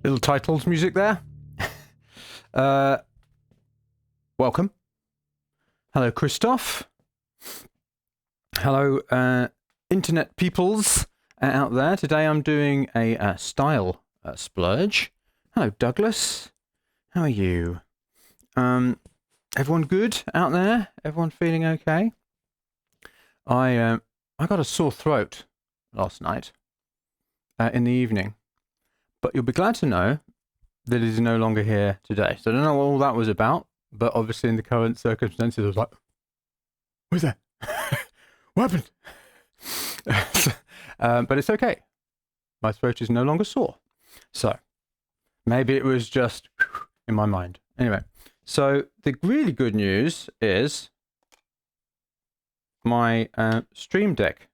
Little titles music there. Welcome. Hello, Christoph. Hello, internet peoples out there. Today I'm doing a style splurge. Hello, Douglas. How are you? Everyone good out there? Everyone feeling okay? I got a sore throat last night in the evening. But you'll be glad to know that it is no longer here today. So I don't know what all that was about, but obviously in the current circumstances, I was like, what's that? What happened? But it's okay. My throat is no longer sore. So maybe it was just in my mind. Anyway, so the really good news is my Stream Deck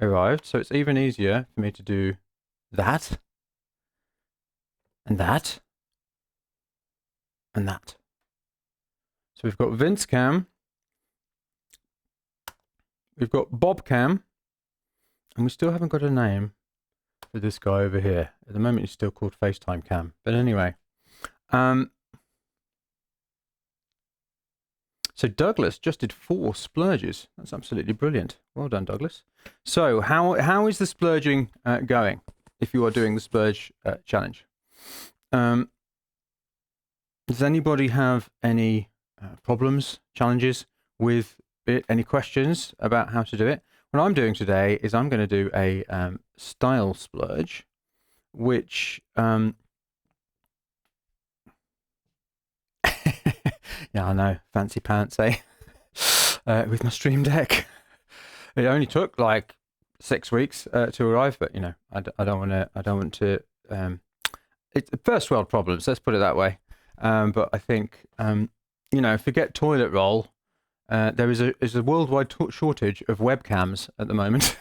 arrived. So it's even easier for me to do that. And that. And that. So we've got Vince Cam. We've got Bob Cam. And we still haven't got a name for this guy over here. At the moment he's still called FaceTime Cam. But anyway. So Douglas just did 4 splurges. That's absolutely brilliant. Well done, Douglas. So how is the splurging going if you are doing the Splurge challenge? Does anybody have any problems, challenges with it? Any questions about how to do it? What I'm doing today is I'm going to do a style splurge, which yeah, I know, fancy pants, eh? With my Stream Deck. It only took like 6 weeks to arrive, but you know, I don't want to. It's first world problems, let's put it that way. But I think, you know, forget toilet roll. There is a worldwide shortage of webcams at the moment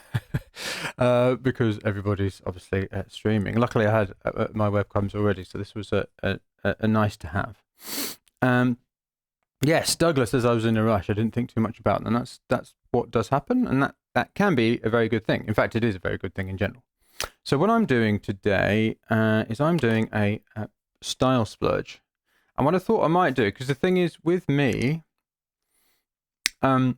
because everybody's obviously streaming. Luckily, I had my webcams already, so this was a nice to have. Yes, Douglas, as I was in a rush, I didn't think too much about them. That's what does happen, and that can be a very good thing. In fact, it is a very good thing in general. So what I'm doing today is I'm doing a style splurge. And what I thought I might do, because the thing is with me, I've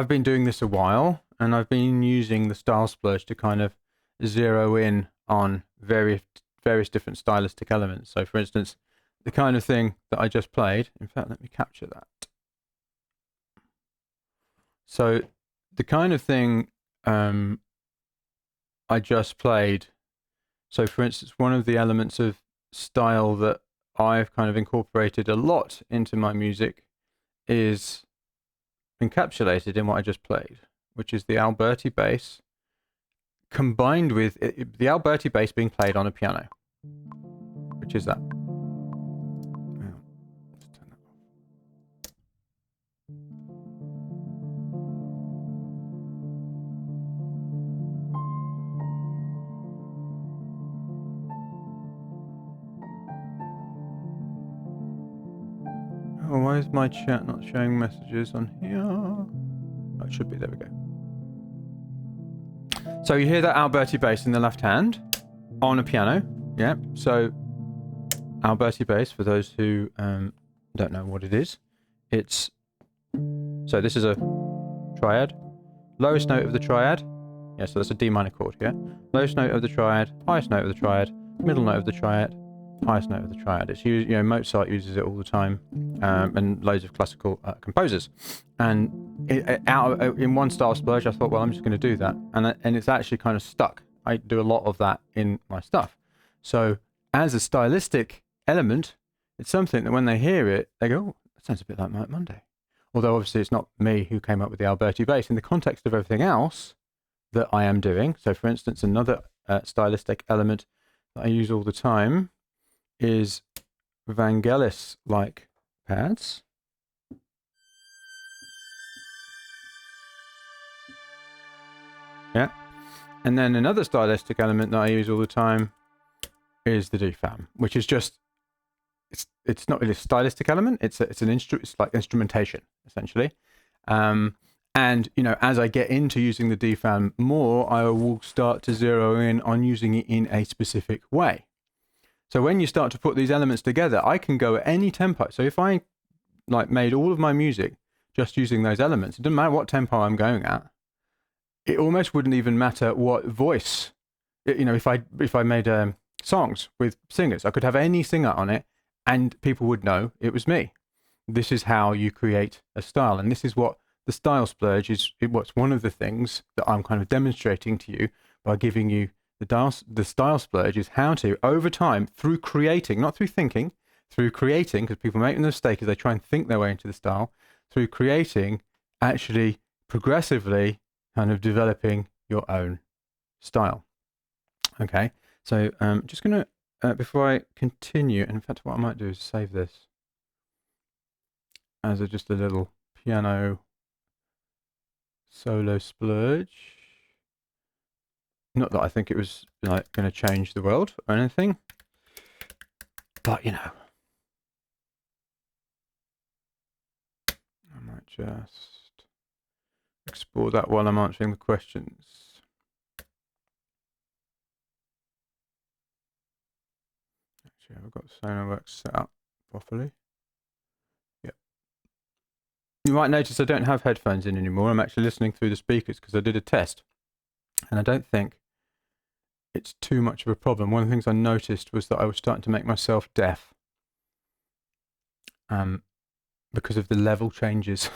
been doing this a while, and I've been using the style splurge to kind of zero in on various different stylistic elements. So for instance, the kind of thing that I just played, in fact, let me capture that. So the kind of thing I just played. So, for instance, one of the elements of style that I've kind of incorporated a lot into my music is encapsulated in what I just played, which is the Alberti bass combined with the Alberti bass being played on a piano, which is that. Oh, why is my chat not showing messages on here? Oh, it should be. There we go. So you hear that Alberti bass in the left hand on a piano. Yeah. So Alberti bass, for those who don't know what it is, it's so this is a triad. Lowest note of the triad. Yeah, so that's a D minor chord. Yeah. Lowest note of the triad, highest note of the triad, middle note of the triad, highest note of the triad. It's used, Mozart uses it all the time, and loads of classical composers. And in one Style Splurge, I thought, well, I'm just going to do that, and it's actually kind of stuck. I do a lot of that in my stuff. So as a stylistic element, it's something that when they hear it, they go, "Oh, that sounds a bit like Mike Monday." Although obviously it's not me who came up with the Alberti bass in the context of everything else that I am doing. So, for instance, another stylistic element that I use all the time is Vangelis-like pads. Yeah. And then another stylistic element that I use all the time is the DFAM, which is just, it's not really a stylistic element. It's like instrumentation, essentially. And, as I get into using the DFAM more, I will start to zero in on using it in a specific way. So when you start to put these elements together, I can go at any tempo. So if I made all of my music just using those elements, it doesn't matter what tempo I'm going at. It almost wouldn't even matter what voice. If I made songs with singers, I could have any singer on it, and people would know it was me. This is how you create a style, and this is what the Style Splurge is. What's one of the things that I'm kind of demonstrating to you by giving you the Style Splurge is how to, over time, through creating, not through thinking, through creating, because people make the mistake as they try and think their way into the style, through creating, actually progressively kind of developing your own style. Okay, so just going to, before I continue, and in fact what I might do is save this as just a little piano solo splurge. Not that I think it was going to change the world or anything, but I might just explore that while I'm answering the questions. Actually, I've got Sonarworks set up properly. Yep. You might notice I don't have headphones in anymore. I'm actually listening through the speakers because I did a test, and I don't think it's too much of a problem. One of the things I noticed was that I was starting to make myself deaf because of the level changes.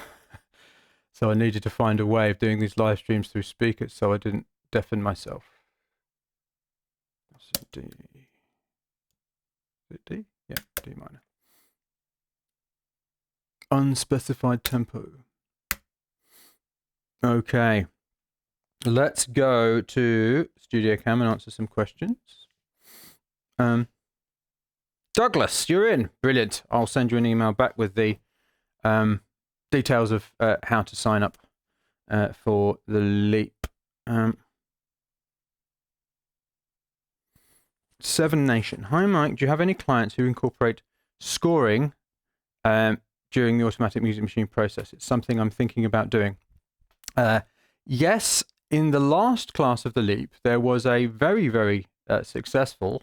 So I needed to find a way of doing these live streams through speakers so I didn't deafen myself. That's D. Is it D? Yeah, D minor. Unspecified tempo. Okay. Let's go to Studio Cam and answer some questions. Douglas, you're in. Brilliant. I'll send you an email back with the details of how to sign up for the Leap. Seven Nation. Hi, Mike. Do you have any clients who incorporate scoring during the automatic music machine process? It's something I'm thinking about doing. Yes. In the last class of the Leap, there was a very, very successful,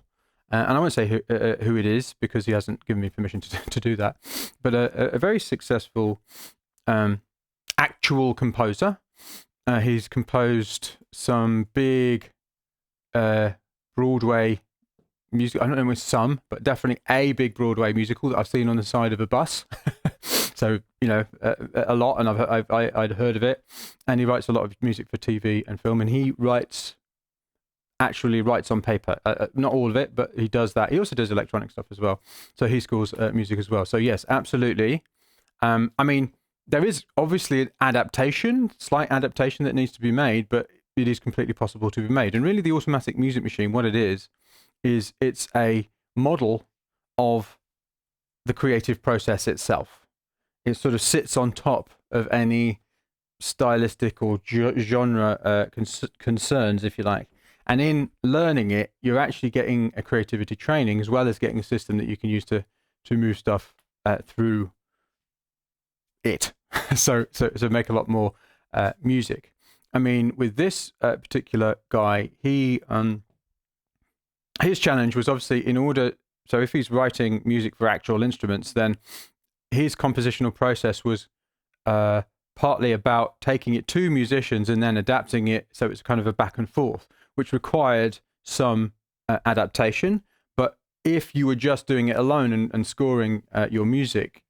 and I won't say who it is because he hasn't given me permission to do that, but a very successful actual composer. He's composed some big Broadway music. I don't know with some, but definitely a big Broadway musical that I've seen on the side of a bus So, a lot, and I'd heard of it. And he writes a lot of music for TV and film, and he actually writes on paper. Not all of it, but he does that. He also does electronic stuff as well. So he scores music as well. So yes, absolutely. I mean, there is obviously an slight adaptation that needs to be made, but it is completely possible to be made. And really, the automatic music machine, what it is it's a model of the creative process itself. It sort of sits on top of any stylistic or genre concerns, if you like. And in learning it, you're actually getting a creativity training as well as getting a system that you can use to move stuff through it. so make a lot more music. I mean, with this particular guy, his challenge was obviously so if he's writing music for actual instruments, then his compositional process was partly about taking it to musicians and then adapting it so it's kind of a back and forth, which required some adaptation. But if you were just doing it alone and scoring your music,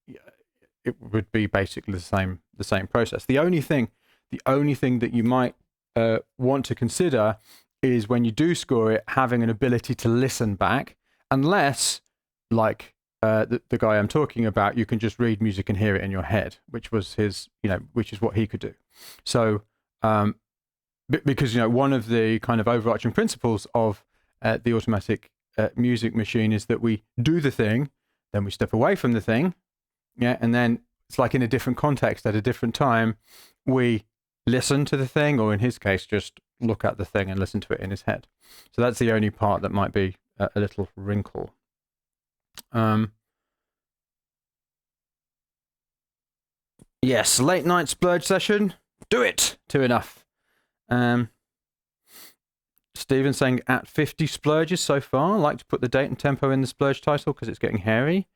it would be basically the same process. The only thing that you might want to consider is when you do score it, having an ability to listen back, unless, like the guy I'm talking about, you can just read music and hear it in your head, which was which is what he could do. So, because one of the kind of overarching principles of the automatic music machine is that we do the thing, then we step away from the thing, and then it's like in a different context at a different time, we listen to the thing, or in his case, just look at the thing and listen to it in his head. So that's the only part that might be a little wrinkle. Yes, late night splurge session. Do it. 2 enough. Stephen saying at 50 splurges so far. I like to put the date and tempo in the splurge title because it's getting hairy.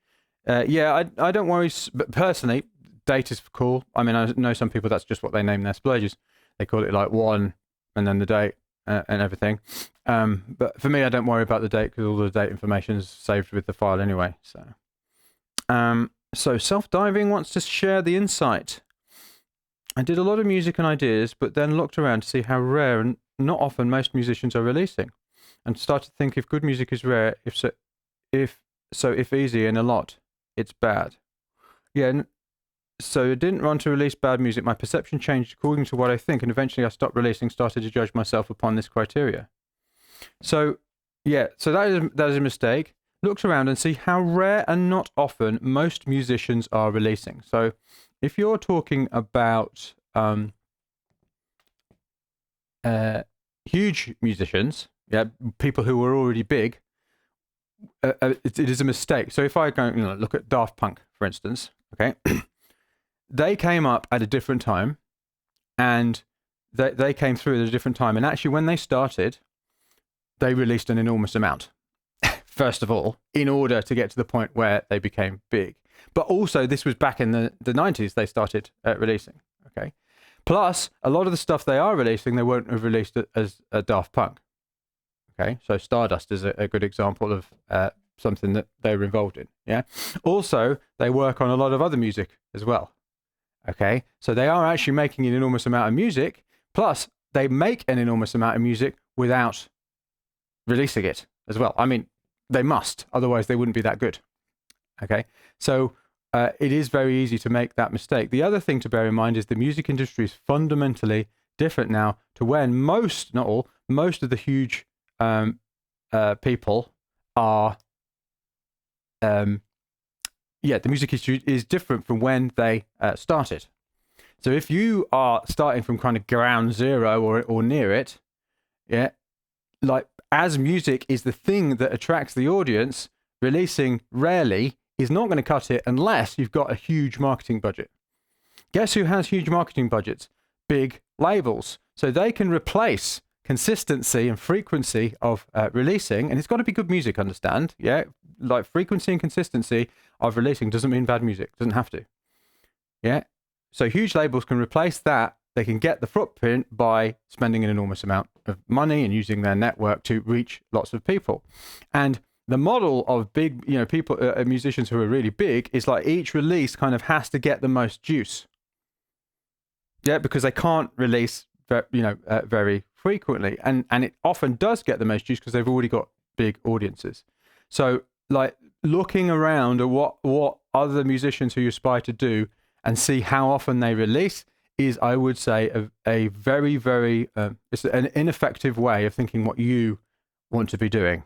Yeah, I don't worry, but personally, date is cool. I mean, I know some people, that's just what they name their splurges. They call it like 1 and then the date and everything. But for me, I don't worry about the date because all the date information is saved with the file anyway. So Self-Diving wants to share the insight. I did a lot of music and ideas, but then looked around to see how rare and not often most musicians are releasing, and started to think if good music is rare, if easy and a lot, it's bad. Yeah, so I didn't want to release bad music. My perception changed according to what I think, and eventually I stopped releasing, started to judge myself upon this criteria. So, yeah, so that is a mistake. Looked around and see how rare and not often most musicians are releasing. So if you're talking about huge musicians, people who are already big, it is a mistake. So if I go look at Daft Punk, for instance, okay, they came up at a different time, and they came through at a different time. And actually, when they started, they released an enormous amount, first of all, in order to get to the point where they became big. But also, this was back in the 90s they started releasing, okay? Plus, a lot of the stuff they are releasing, they won't have released it as a Daft Punk, okay? So Stardust is a good example of something that they're involved in, yeah? Also, they work on a lot of other music as well, okay? So they are actually making an enormous amount of music, plus they make an enormous amount of music without releasing it as well. I mean, they must, otherwise they wouldn't be that good, okay? So it is very easy to make that mistake. The other thing to bear in mind is the music industry is fundamentally different now to when most, not all, most of the huge people are, the music industry is different from when they started. So if you are starting from kind of ground zero or near it, like as music is the thing that attracts the audience, releasing rarely is not going to cut it unless you've got a huge marketing budget. Guess who has huge marketing budgets? Big labels. So they can replace consistency and frequency of releasing, and it's got to be good music, understand? Yeah, like frequency and consistency of releasing doesn't mean bad music, doesn't have to. Yeah, so huge labels can replace that. They can get the footprint by spending an enormous amount of money and using their network to reach lots of people. And the model of big, people, musicians who are really big is like each release kind of has to get the most juice. Yeah, because they can't release, very frequently, and it often does get the most juice because they've already got big audiences. So, like looking around at what other musicians who you aspire to do and see how often they release is, I would say, a very, very it's an ineffective way of thinking what you want to be doing.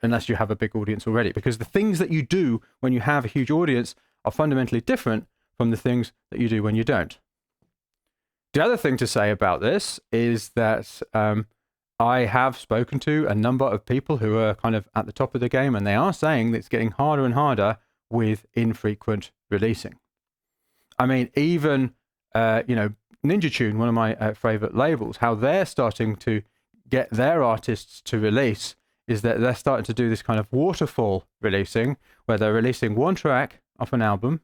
Unless you have a big audience already, because the things that you do when you have a huge audience are fundamentally different from the things that you do when you don't. The other thing to say about this is that I have spoken to a number of people who are kind of at the top of the game, and they are saying that it's getting harder and harder with infrequent releasing. I mean, even Ninja Tune, one of my favorite labels, how they're starting to get their artists to release is that they're starting to do this kind of waterfall releasing, where they're releasing one track off an album,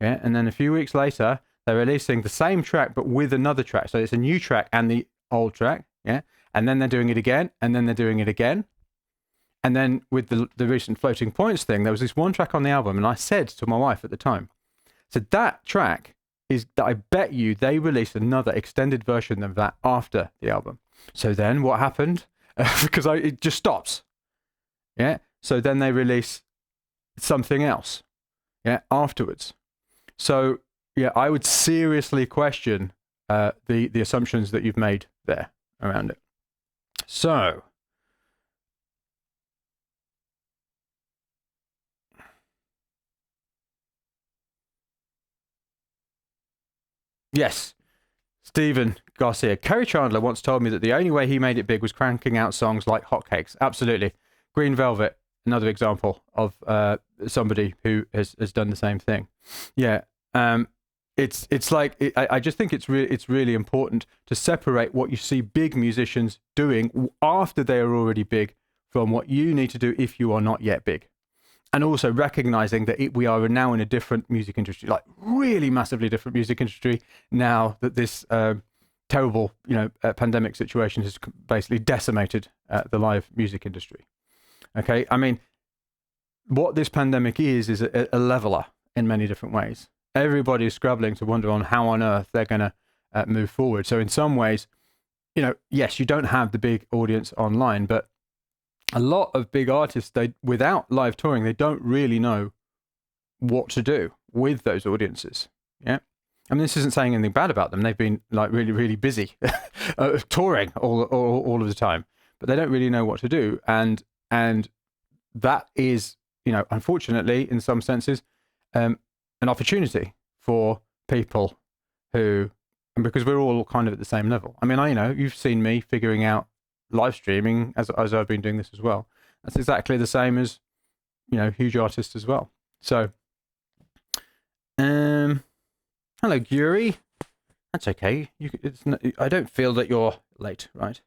and then a few weeks later they're releasing the same track but with another track. So it's a new track and the old track, and then they're doing it again, and then they're doing it again. And then with the recent Floating Points thing, there was this one track on the album, and I said to my wife at the time, so that track is that I bet you they released another extended version of that after the album. So then what happened? Because it just stops. So then they release something else. Afterwards. So I would seriously question the assumptions that you've made there around it. So yes. Stephen Garcia. Kerry Chandler once told me that the only way he made it big was cranking out songs like hotcakes. Absolutely. Green Velvet, another example of somebody who has done the same thing. It's like I just think it's really important to separate what you see big musicians doing after they are already big from what you need to do if you are not yet big. And also recognizing that we are now in a different music industry, like really massively different music industry now that this terrible, pandemic situation has basically decimated the live music industry. Okay, I mean, what this pandemic is a leveler in many different ways. Everybody is scrabbling to wonder on how on earth they're going to move forward. So in some ways, yes, you don't have the big audience online, but a lot of big artists, without live touring, they don't really know what to do with those audiences. I mean, this isn't saying anything bad about them. They've been like really, really busy touring all of the time, but they don't really know what to do. And that is, unfortunately, in some senses, an opportunity for people who, and because we're all kind of at the same level. I mean, you've seen me figuring out live streaming as I've been doing this as well. That's exactly the same as, huge artists as well. So, hello, Guri. That's okay. I don't feel that you're late, right?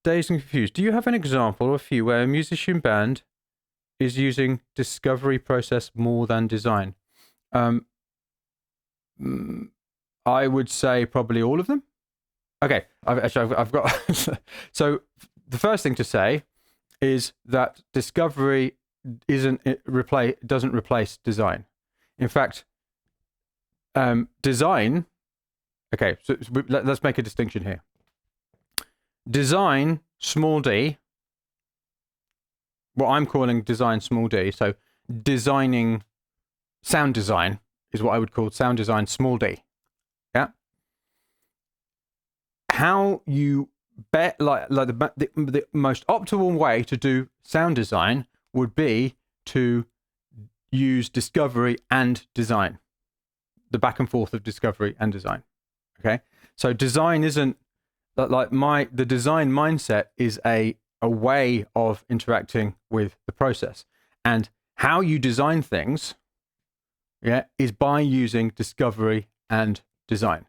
Dazed and confused. Do you have an example or a few where a musician band is using discovery process more than design? I would say probably all of them. Okay, I've got. So the first thing to say is that discovery doesn't replace design. In fact, design. Okay, so let's make a distinction here. Design, small d. What I'm calling design, small d. So designing sound design is what I would call sound design, small d. Yeah. How you bet the most optimal way to do sound design would be to use discovery and design, the back and forth of discovery and design. Okay, so design isn't the design mindset is a way of interacting with the process, and how you design things, is by using discovery and design.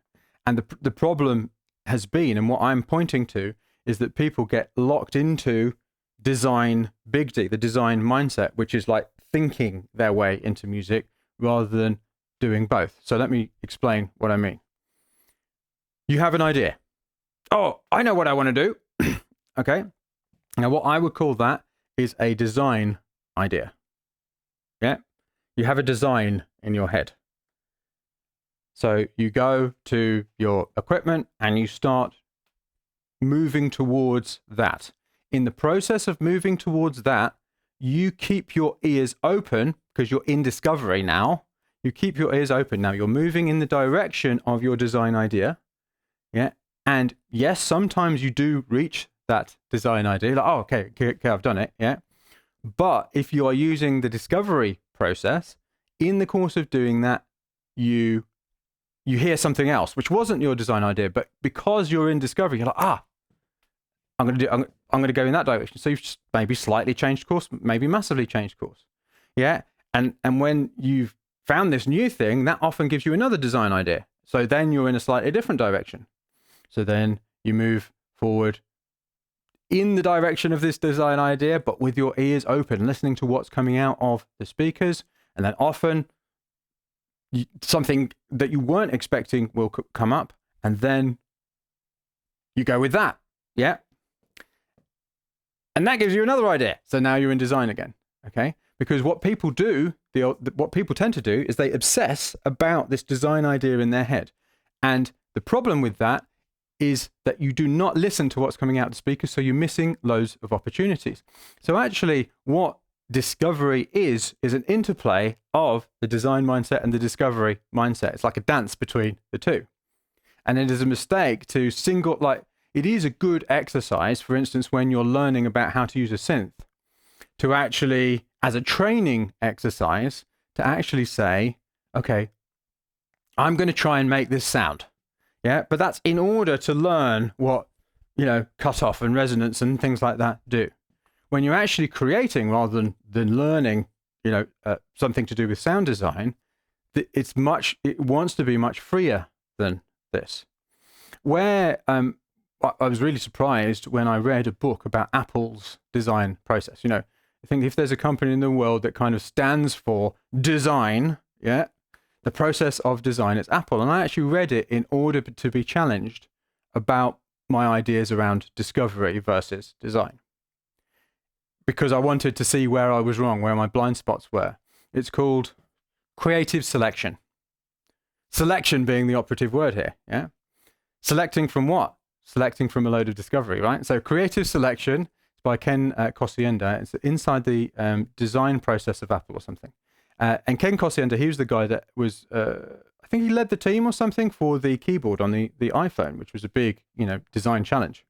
And the problem has been, and what I'm pointing to, is that people get locked into design, big D, the design mindset, which is like thinking their way into music rather than doing both. So let me explain what I mean. You have an idea. Oh, I know what I want to do. Okay. Now, what I would call that is a design idea. Yeah. You have a design in your head. So you go to your equipment and you start moving towards that. In the process of moving towards that, you keep your ears open because you're in discovery now. You keep your ears open. Now you're moving in the direction of your design idea. Yeah. And yes, sometimes you do reach that design idea. Like, oh, okay, I've done it. Yeah. But if you are using the discovery process, in the course of doing that, you hear something else, which wasn't your design idea, but because you're in discovery, you're like, I'm going to go in that direction. So you've just maybe slightly changed course, maybe massively changed course. Yeah. And when you've found this new thing, that often gives you another design idea. So then you're in a slightly different direction. So then you move forward in the direction of this design idea, but with your ears open, listening to what's coming out of the speakers. And then often something that you weren't expecting will come up, and then you go with that. Yeah. And that gives you another idea. So now you're in design again. Okay. Because what people do, what people tend to do is they obsess about this design idea in their head. And the problem with that is that you do not listen to what's coming out of the speakers. So you're missing loads of opportunities. So actually what discovery is an interplay of the design mindset and the discovery mindset. It's like a dance between the two. And it is a mistake to it is a good exercise, for instance, when you're learning about how to use a synth, to actually, as a training exercise, to actually say, okay, I'm going to try and make this sound. Yeah. But that's in order to learn what, cutoff and resonance and things like that do. When you're actually creating rather than learning, something to do with sound design, it wants to be much freer than this. Where I was really surprised when I read a book about Apple's design process. I think if there's a company in the world that kind of stands for design, yeah, the process of design, it's Apple. And I actually read it in order to be challenged about my ideas around discovery versus design, because I wanted to see where I was wrong, where my blind spots were. It's called creative selection. Selection being the operative word here, yeah? Selecting from what? Selecting from a load of discovery, right? So creative selection is by Ken Kosienda. It's inside the design process of Apple or something. And Ken Kosienda, he was the guy that was, I think he led the team or something for the keyboard on the iPhone, which was a big, design challenge.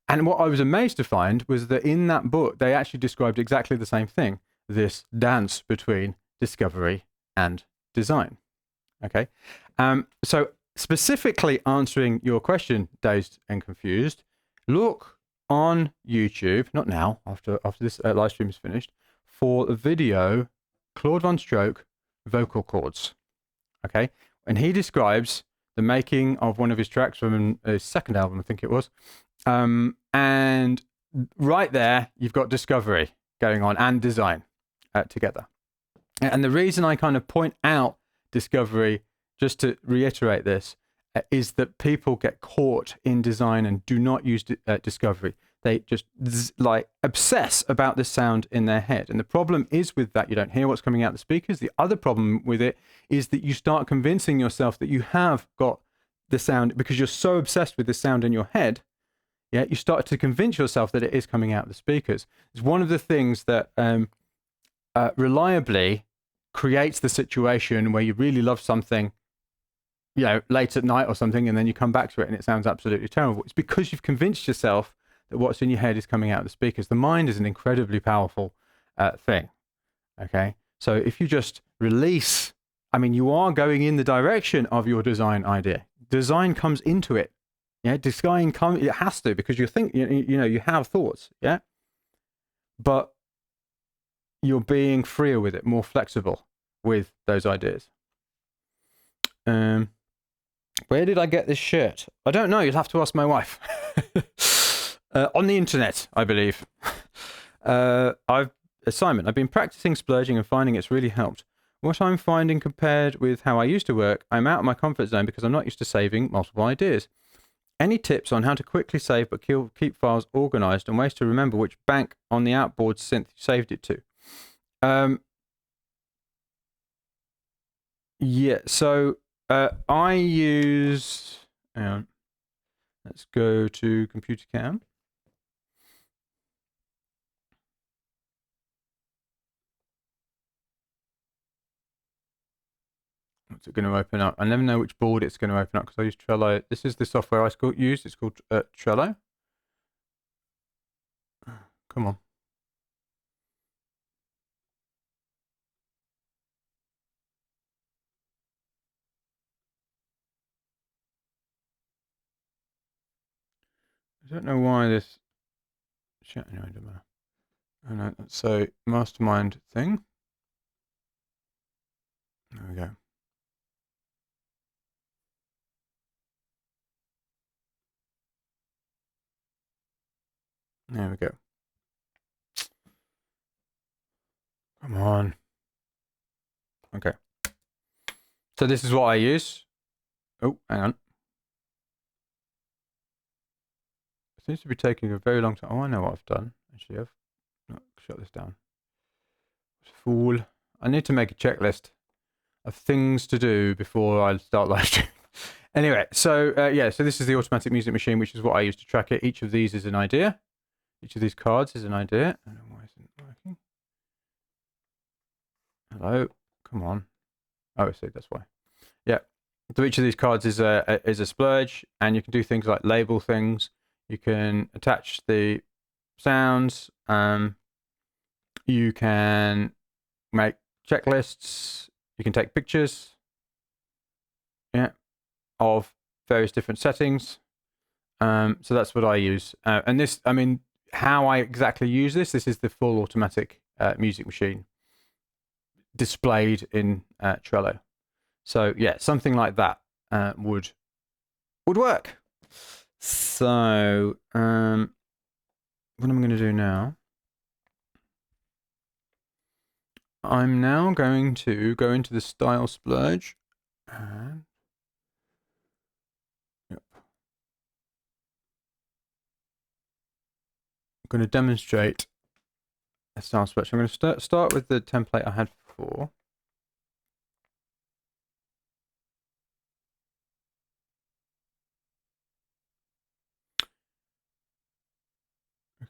And what I was amazed to find was that in that book, they actually described exactly the same thing, this dance between discovery and design. Okay. So specifically answering your question, Dazed and Confused, look on YouTube, not now, after this live stream is finished, for a video, Claude Von Stroke, vocal cords. Okay. And he describes the making of one of his tracks from his second album, I think it was. And right there, you've got discovery going on and design together. And the reason I kind of point out discovery, just to reiterate this, is that people get caught in design and do not use discovery. They just obsess about the sound in their head. And the problem is with that, you don't hear what's coming out the speakers. The other problem with it is that you start convincing yourself that you have got the sound because you're so obsessed with the sound in your head. Yeah, you start to convince yourself that it is coming out of the speakers. It's one of the things that reliably creates the situation where you really love something, late at night or something, and then you come back to it and it sounds absolutely terrible. It's because you've convinced yourself that what's in your head is coming out of the speakers. The mind is an incredibly powerful thing. Okay, so if you just release, you are going in the direction of your design idea. Design comes into it. Yeah, it has to, because you think, you have thoughts, yeah? But you're being freer with it, more flexible with those ideas. Where did I get this shirt? I don't know, you'll have to ask my wife. On the internet, I believe. Simon, I've been practicing splurging and finding it's really helped. What I'm finding compared with how I used to work, I'm out of my comfort zone because I'm not used to saving multiple ideas. Any tips on how to quickly save but keep files organized and ways to remember which bank on the outboard synth you saved it to? Yeah, so I use. Hang on. Let's go to Computer Cam. What's it going to open up? I never know which board it's going to open up because I use Trello. This is the software I use. It's called Trello. Come on. I don't know why this. Shit, anyway, don't matter. I know. So mastermind thing. There we go. There we go. Come on. Okay. So this is what I use. Oh, hang on. It seems to be taking a very long time. Oh, I know what I've done. Actually, I've shut this down. Fool. I need to make a checklist of things to do before I start live streaming. Anyway, so yeah, so this is the automatic music machine, which is what I use to track it. Each of these is an idea. Each of these cards is an idea. I don't know why isn't it working. Hello, come on. Oh, I see. That's why. Yeah. So each of these cards is a splurge, and you can do things like label things. You can attach the sounds. You can make checklists. You can take pictures. Yeah, of various different settings. So that's what I use. And this, I mean, how I exactly use this is the full automatic music machine displayed in Trello. So yeah, something like that would work. So what am I going to do now? I'm now going to go into the Style Splurge and I'm going to demonstrate a Style Splurge. I'm going to start with the template I had before.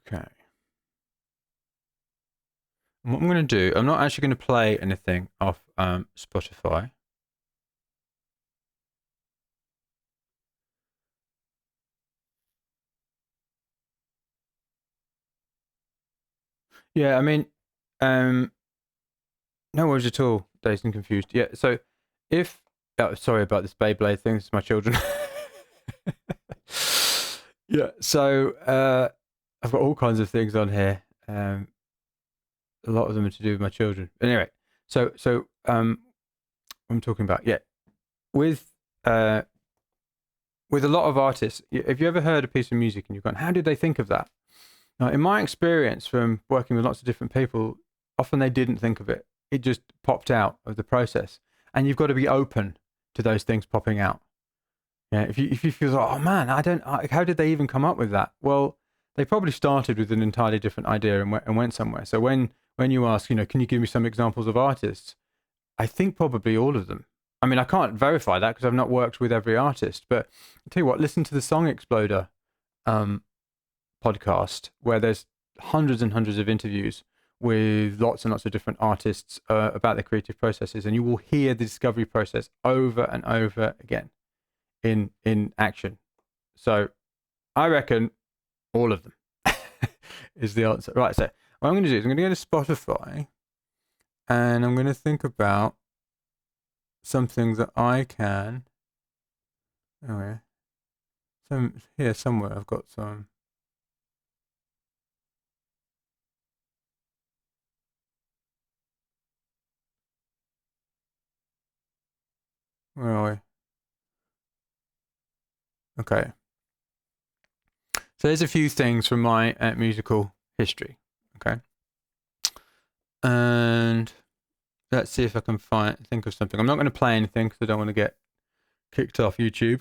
Okay. And what I'm going to do, I'm not actually going to play anything off Spotify. Yeah, I mean, no worries at all. Dazed and confused. Yeah, so if sorry about this Beyblade thing. This is my children. Yeah, so I've got all kinds of things on here. A lot of them are to do with my children. Anyway, so what I'm talking about, yeah, with a lot of artists, have you ever heard a piece of music and you've gone, how did they think of that? Now, in my experience from working with lots of different people, often they didn't think of it. It just popped out of the process, and you've got to be open to those things popping out. Yeah, if you feel like, oh man, how did they even come up with that? Well, they probably started with an entirely different idea and went somewhere. So when you ask, can you give me some examples of artists? I think probably all of them. I mean, I can't verify that because I've not worked with every artist, but I'll tell you what, listen to the Song Exploder podcast where there's hundreds and hundreds of interviews with lots and lots of different artists about their creative processes, and you will hear the discovery process over and over again in action. So I reckon all of them is the answer. Right, so what I'm going to do is I'm going to go to Spotify and I'm going to think about something that I can. Oh yeah, here somewhere I've got some. Where are we? Okay. So there's a few things from my musical history. Okay. And let's see if I can think of something. I'm not going to play anything because I don't want to get kicked off YouTube.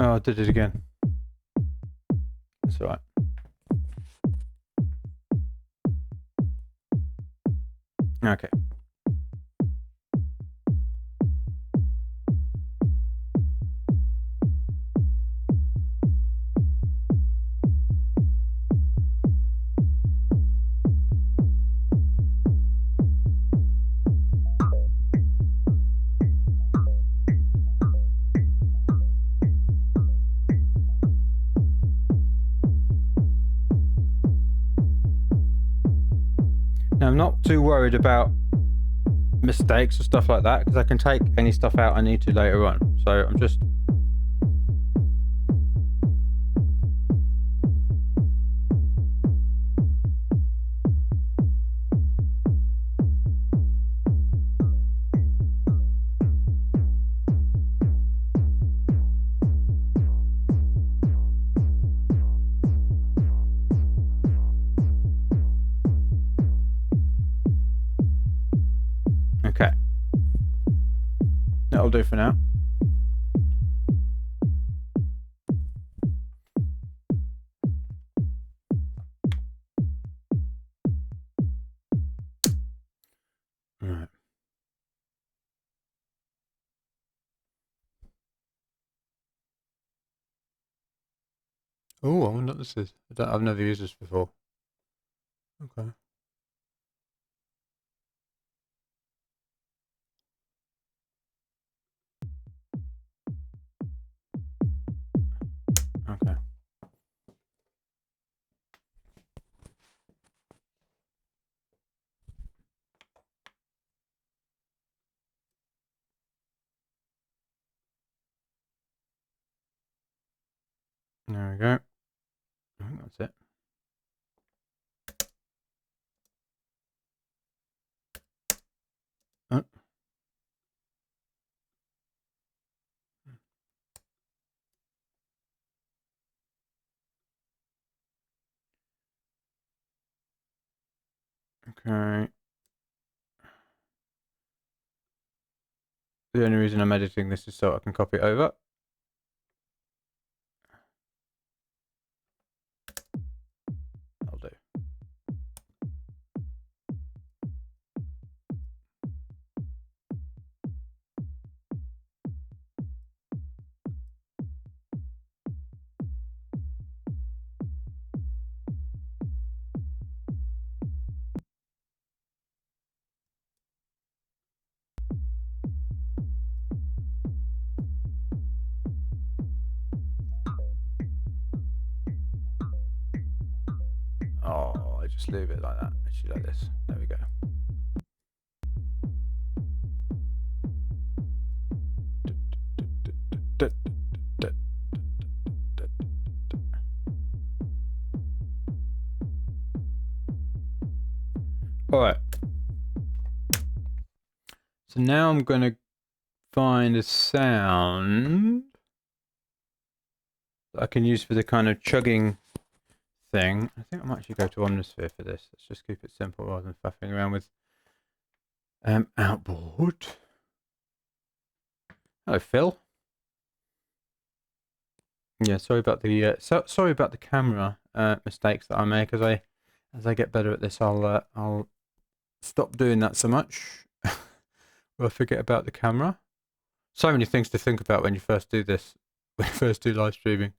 Oh, I did it again. That's all right. Okay. Now, I'm not too worried about mistakes or stuff like that because I can take any stuff out I need to later on. So I'm just... Okay. That'll do for now. Right. Oh, I wonder what this is. I've never used this before. Okay. Okay. There we go. I think that's it. Oh. Okay. The only reason I'm editing this is so I can copy it over. That'll do. Oh, I just leave it like that. Actually, like this. There we go. All right. So now I'm going to find a sound that I can use for the kind of chugging thing. I think I might actually go to Omnisphere for this. Let's just keep it simple rather than faffing around with outboard. Hello, Phil. Yeah, sorry about the sorry about the camera mistakes that I make. As I get better at this, I'll stop doing that so much. Or forget about the camera. So many things to think about when you first do this, when you first do live streaming.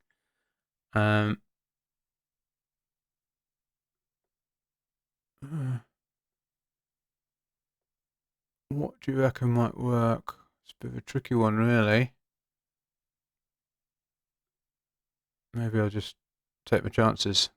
What do you reckon might work? It's a bit of a tricky one, really. Maybe I'll just take my chances.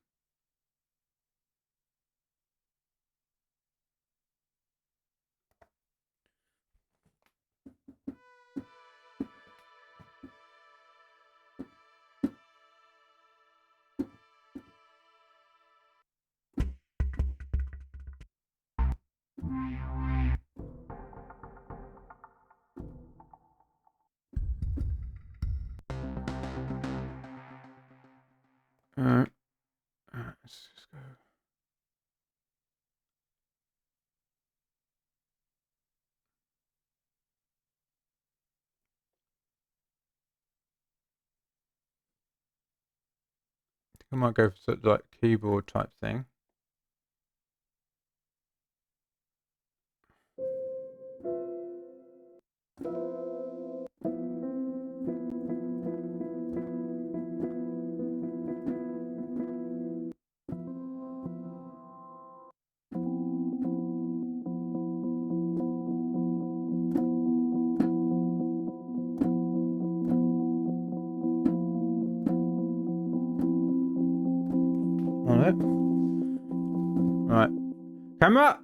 Alright. Let's just go. I might go for sort of like keyboard type thing. Alright. Right. Camera!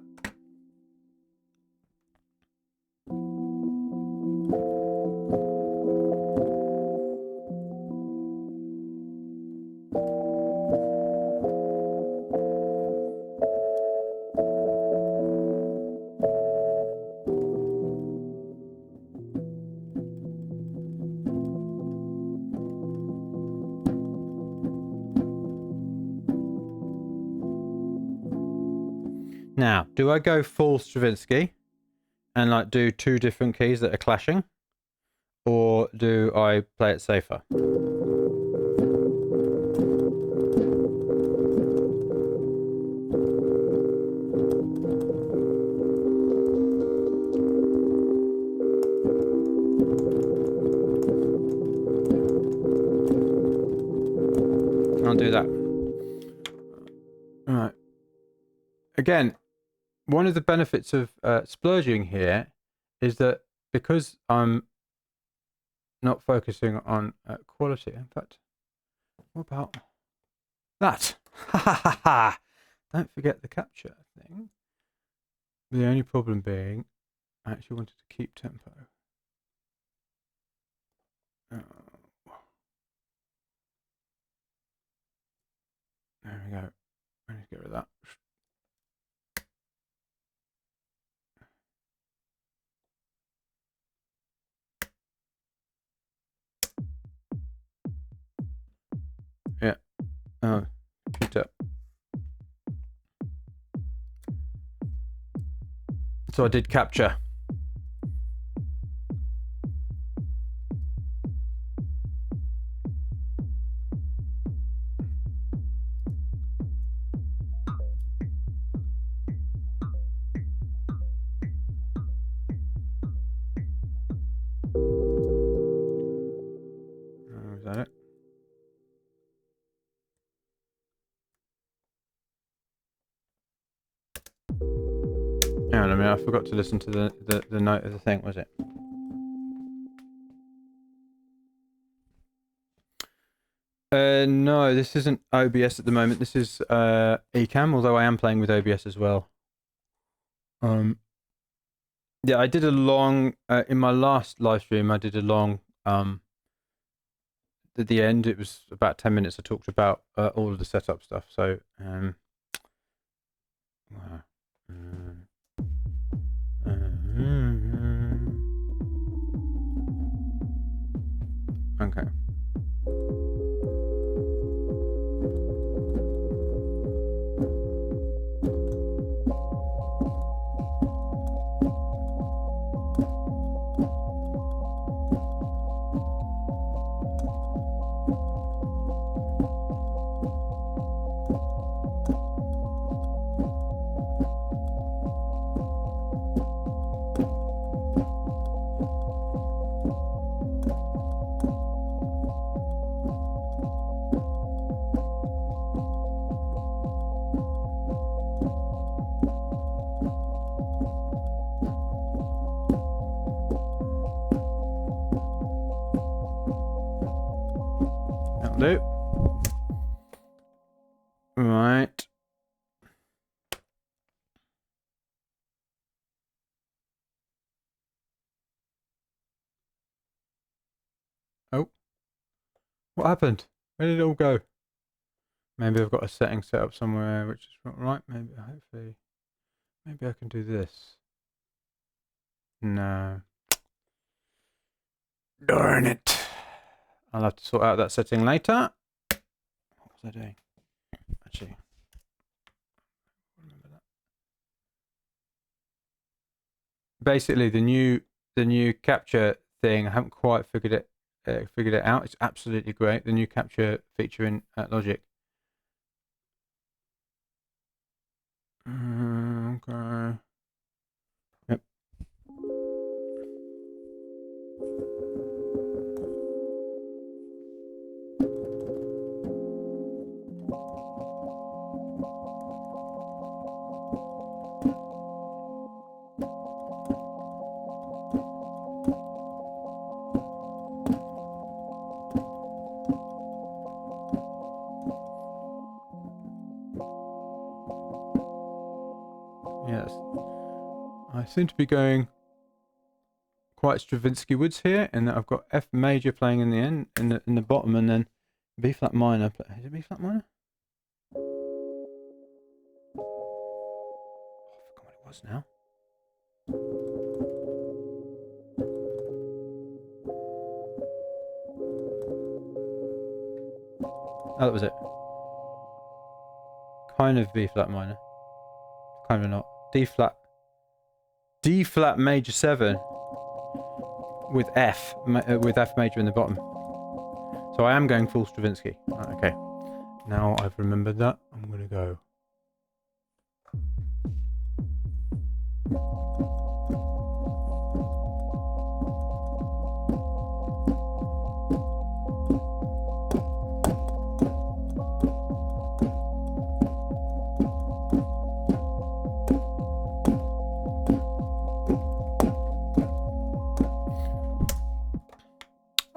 Now, do I go full Stravinsky and like do two different keys that are clashing? Or do I play it safer? I'll do that. All right. Again, one of the benefits of splurging here is that because I'm not focusing on quality. In fact, what about that? Ha ha ha ha! Don't forget the capture thing. The only problem being, I actually wanted to keep tempo. There we go. I need to get rid of that. Yeah. Oh, computer. So I did capture. Is that it? Hang on a minute, I forgot to listen to the note of the thing, was it? No, this isn't OBS at the moment. This is Ecamm, although I am playing with OBS as well. Yeah, I did a long in my last live stream. I did a long at the end. It was about 10 minutes. I talked about all of the setup stuff. So wow. Okay. That'll do. Right. Oh. What happened? Where did it all go? Maybe I've got a setting set up somewhere which is not right. Maybe, hopefully, maybe I can do this. No. Darn it. I'll have to sort out that setting later. What was I doing? Actually, remember that. Basically, the new capture thing, I haven't quite figured it out. It's absolutely great. The new capture feature in Logic Okay. Yep. Yes. I seem to be going quite Stravinsky Woods here, in that I've got F major playing in the end, in the bottom, and then B flat minor. Is it B flat minor? Oh, I forgot what it was now. Oh, that was it. Kind of B flat minor. Kind of not. D flat major 7 with F major in the bottom. So I am going full Stravinsky. Right, okay. Now I've remembered that, I'm going to go.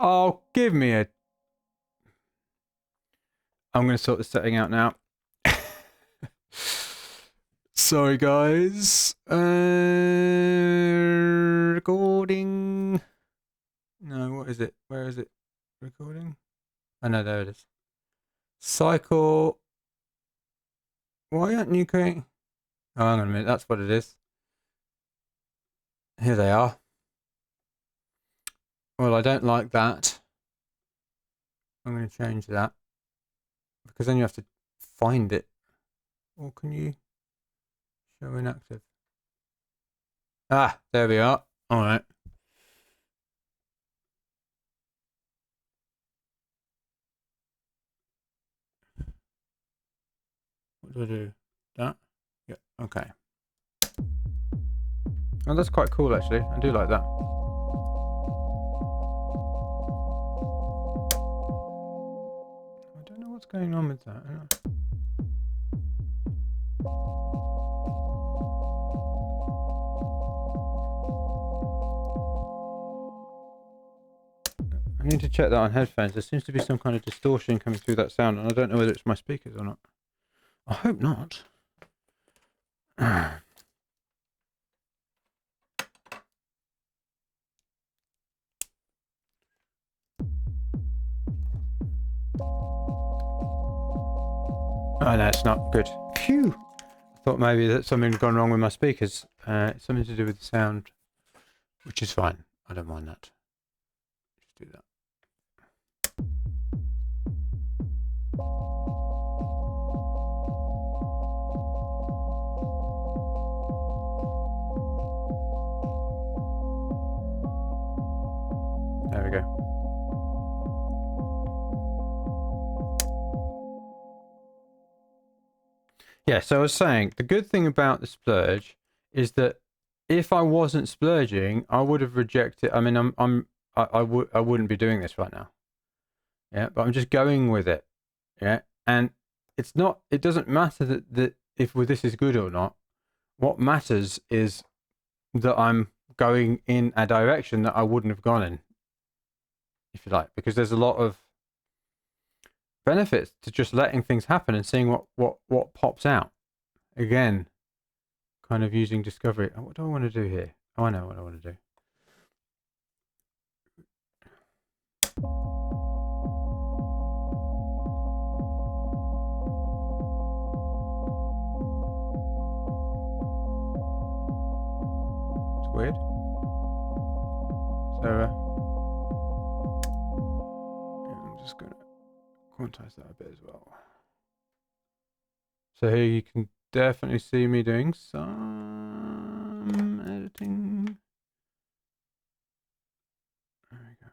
Oh, give me a... I'm going to sort the setting out now. Sorry, guys. Recording. No, what is it? Where is it? Recording? Oh, no, there it is. Cycle. Why aren't you creating... Oh, hang on a minute. That's what it is. Here they are. Well, I don't like that. I'm going to change that. Because then you have to find it. Or can you show inactive? Ah, there we are. All right. What do I do? That? Yeah, okay. Oh, that's quite cool, actually. I do like that. I don't know what's going on with that. I need to check that on headphones. There seems to be some kind of distortion coming through that sound, and I don't know whether it's my speakers or not. I hope not. Oh, no, it's not. Good. Phew! I thought maybe that something had gone wrong with my speakers. It's something to do with the sound, which is fine. I don't mind that. Just do that. There we go. Yeah, so I was saying, the good thing about the splurge is that if I wasn't splurging, I would have rejected. I mean, I wouldn't be doing this right now. Yeah, but I'm just going with it. Yeah, and it's not. It doesn't matter that if this is good or not. What matters is that I'm going in a direction that I wouldn't have gone in, if you like, because there's a lot of benefits to just letting things happen and seeing what pops out. Again, kind of using discovery. What do I want to do here? Oh, I know what I want to do. It's weird. So I'm just going to quantize that a bit as well. So here you can definitely see me doing some editing. There we go.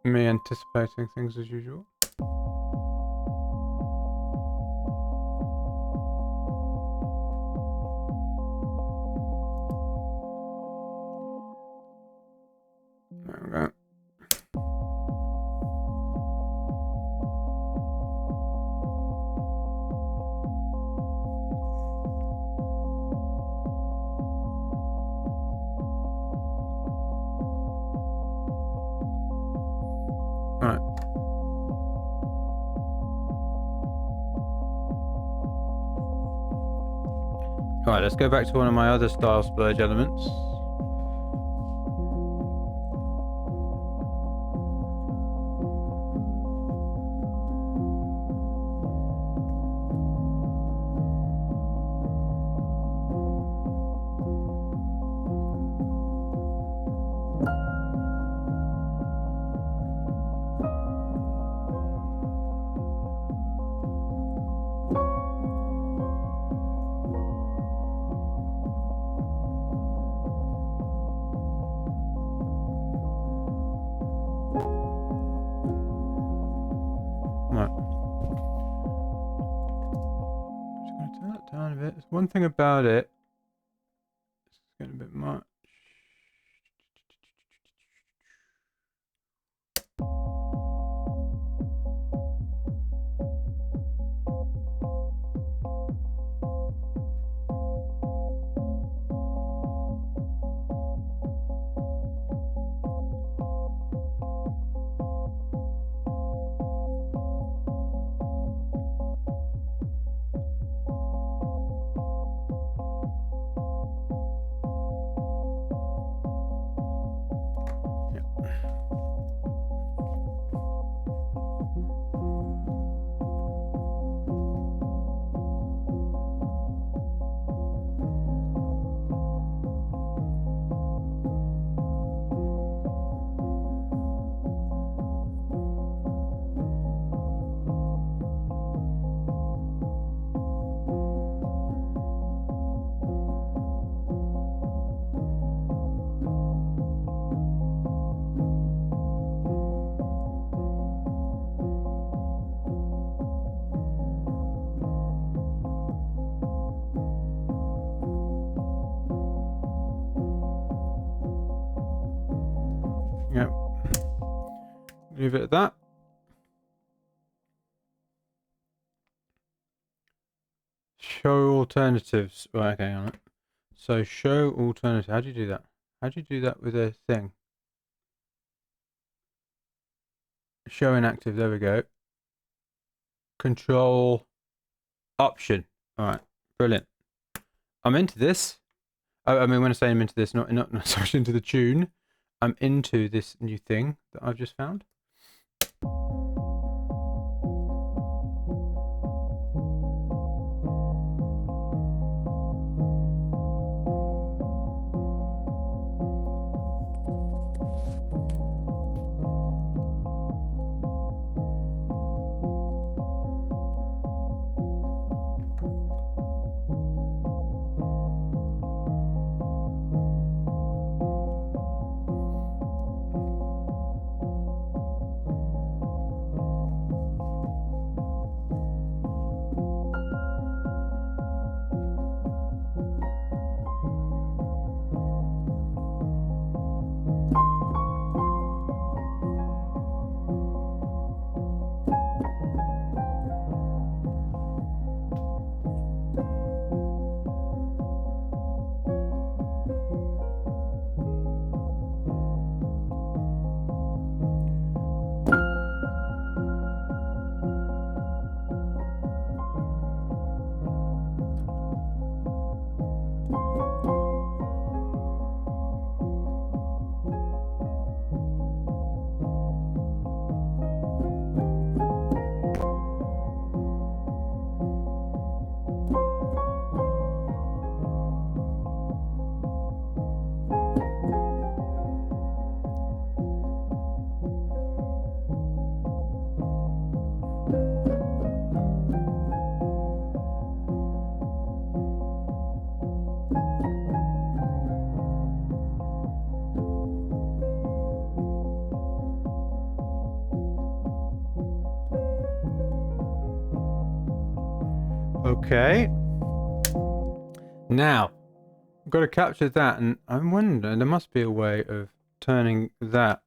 Me anticipating things as usual. There we go. Right. Alright, let's go back to one of my other Style Splurge elements. Right. Just going to turn that down a bit. There's one thing about it. It's getting a bit much. Yep. Leave it at that. Show alternatives. Right, okay, on it. So show alternative. How do you do that? How do you do that with a thing? Show inactive. There we go. Control option. All right, brilliant. I'm into this. I mean, when I say I'm into this, not sorry, into the tune. I'm into this new thing that I've just found. Okay. Now, I've got to capture that, and I'm wondering, there must be a way of turning that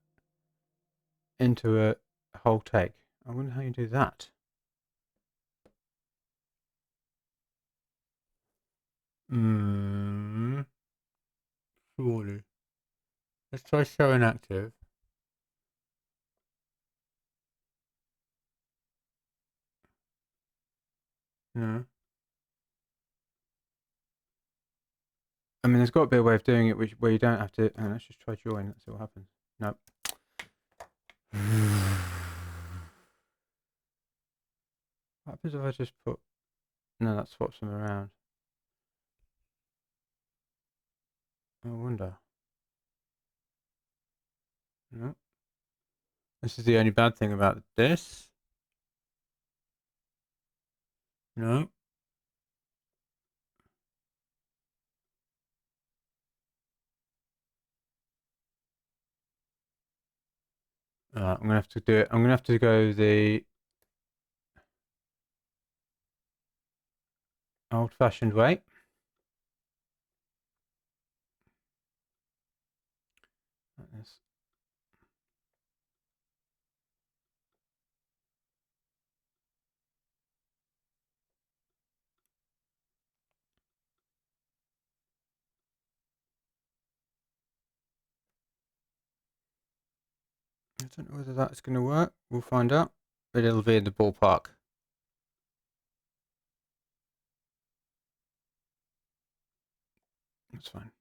into a whole take. I wonder how you do that. Surely. Let's try show inactive. No. I mean, there's got to be a way of doing it where you don't have to. Oh, let's just try join. Let's see what happens. Nope. What happens if I just put... No, that swaps them around. I wonder. No. This is the only bad thing about this. No. I'm gonna have to do it. I'm gonna have to go the old-fashioned way. Like this. I don't know whether that's going to work. We'll find out. But it'll be in the ballpark. That's fine.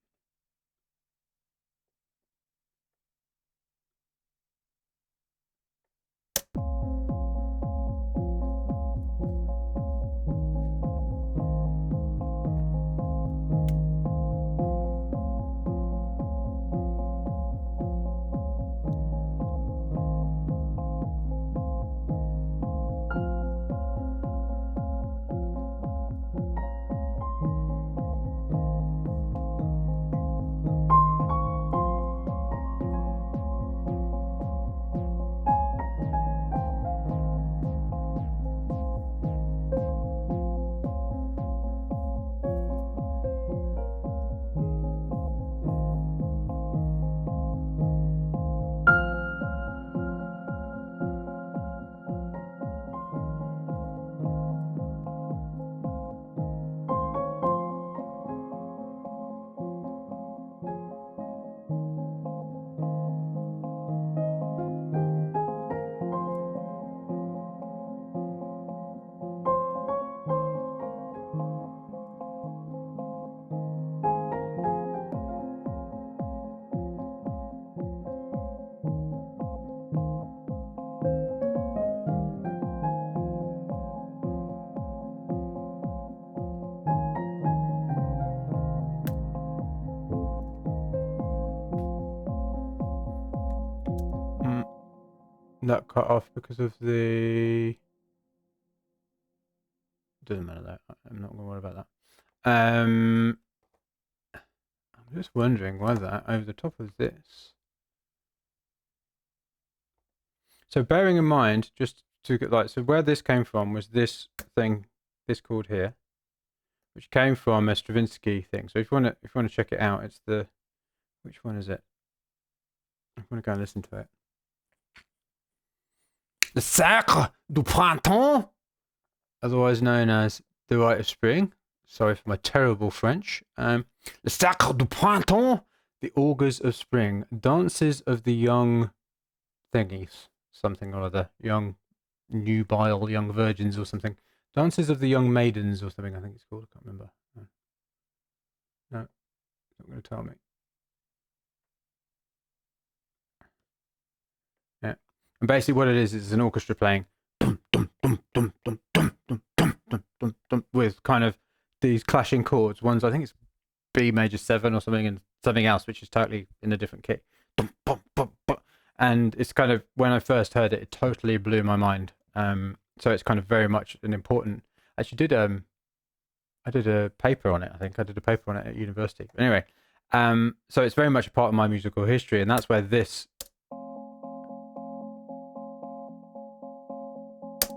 That cut off because of the... Doesn't matter though. I'm not going to worry about that. I'm just wondering whether over the top of this... So bearing in mind, just to get like, so where this came from was this thing, this chord here, which came from a Stravinsky thing. So if you want to check it out, it's the... Which one is it? I'm going to go and listen to it. Le Sacre du Printemps, otherwise known as The Rite of Spring. Sorry for my terrible French. Le Sacre du Printemps, the Augurs of Spring, dances of the young thingies, something or other, young nubile young virgins or something. Dances of the young maidens or something, I think it's called. I can't remember. No, it's not going to tell me. Yeah. And basically what it is an orchestra playing with kind of these clashing chords. One's, I think it's B major 7 or something, and something else which is totally in a different key. And it's kind of, when I first heard it, it totally blew my mind. So it's kind of very much an important... Actually, I did a paper on it. I think I did a paper on it at university. But anyway, so it's very much a part of my musical history, and that's where this